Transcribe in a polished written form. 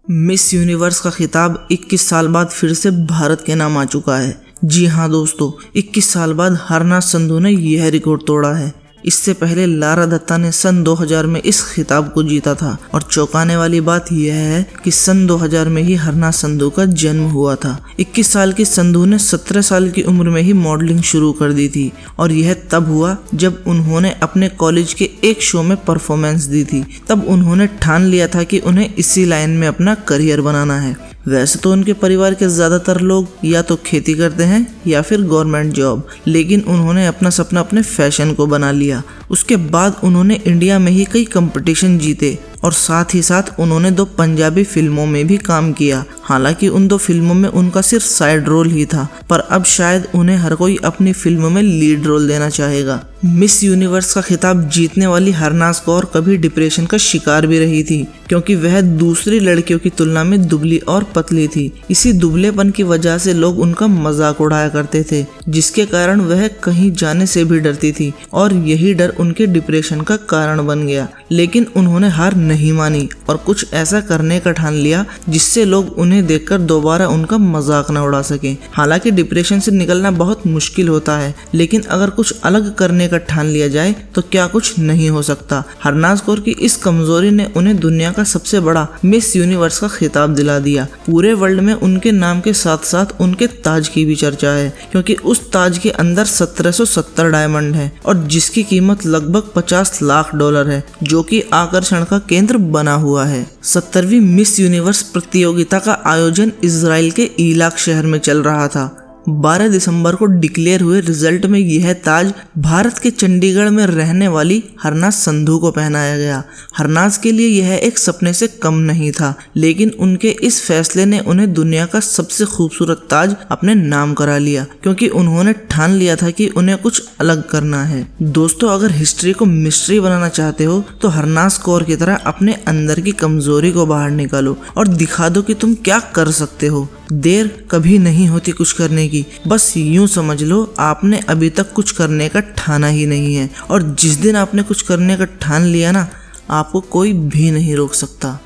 Miss universe का खिताब 21 साल बाद फिर से भारत के नाम आ चुका है। जी हाँ दोस्तों, 21 साल बाद हरनाज संधू ने यह रिकॉर्ड तोड़ा है। इससे पहले लारा दत्ता ने सन 2000 में इस खिताब को जीता था और चौंकाने वाली बात यह है कि सन 2000 में ही हरनाज संधू का जन्म हुआ था। 21 साल की संधू ने 17 साल की उम्र में ही मॉडलिंग शुरू कर दी थी और यह तब हुआ जब उन्होंने अपने कॉलेज के एक शो में परफॉर्मेंस दी थी। तब उन्होंने ठान लिया था कि उन्हें इसी लाइन में अपना करियर बनाना है। वैसे तो उनके परिवार के ज़्यादातर लोग या तो खेती करते हैं या फिर गवर्नमेंट जॉब, लेकिन उन्होंने अपना सपना अपने फैशन को बना लिया। उसके बाद उन्होंने इंडिया में ही कई कंपटीशन जीते और साथ ही साथ उन्होंने 2 पंजाबी फिल्मों में भी काम किया। हालांकि उन 2 फिल्मों में उनका सिर्फ साइड रोल ही था, पर अब शायद उन्हें हर कोई अपनी फिल्मों में लीड रोल देना चाहेगा। मिस यूनिवर्स का खिताब जीतने वाली हरनाज कौर कभी डिप्रेशन का शिकार भी रही थी, क्योंकि वह दूसरी लड़कियों की तुलना में दुबली और पतली थी। इसी दुबलेपन की वजह से लोग उनका मजाक उड़ाया करते थे, जिसके कारण वह कहीं जाने से भी डरती थी और यही डर उनके डिप्रेशन का कारण बन गया। लेकिन उन्होंने हार नहीं मानी और कुछ ऐसा करने का ठान लिया जिससे लोग उन्हें देखकर दोबारा उनका मजाक न उड़ा सके। हालांकि डिप्रेशन से निकलना बहुत मुश्किल होता है, लेकिन अगर कुछ अलग करने का ठान लिया जाए तो क्या कुछ नहीं हो सकता। हरनाज कौर की इस कमजोरी ने उन्हें दुनिया का सबसे बड़ा मिस यूनिवर्स का खिताब दिला दिया। पूरे वर्ल्ड में उनके नाम के साथ साथ उनके ताज की भी चर्चा है, क्योंकि उस ताज के अंदर 1770 डायमंड है और जिसकी कीमत लगभग $50 लाख है, जो कि आकर्षण का केंद्र बना हुआ है। 17वीं मिस यूनिवर्स प्रतियोगिता का आयोजन इजराइल के इलाक शहर में चल रहा था। 12 दिसंबर को डिक्लेयर हुए रिजल्ट में यह ताज भारत के चंडीगढ़ में रहने वाली हरनाज संधू को पहनाया गया। हरनाज के लिए यह एक सपने से कम नहीं था, लेकिन उनके इस फैसले ने उन्हें दुनिया का सबसे खूबसूरत ताज अपने नाम करा लिया, क्योंकि उन्होंने ठान लिया था कि उन्हें कुछ अलग करना है। दोस्तों, अगर हिस्ट्री को मिस्ट्री बनाना चाहते हो तो हरनाज कौर की तरह अपने अंदर की कमजोरी को बाहर निकालो और दिखा दो कि तुम क्या कर सकते हो। देर कभी नहीं होती कुछ करने की, बस यूं समझ लो आपने अभी तक कुछ करने का ठाना ही नहीं है, और जिस दिन आपने कुछ करने का ठान लिया ना, आपको कोई भी नहीं रोक सकता।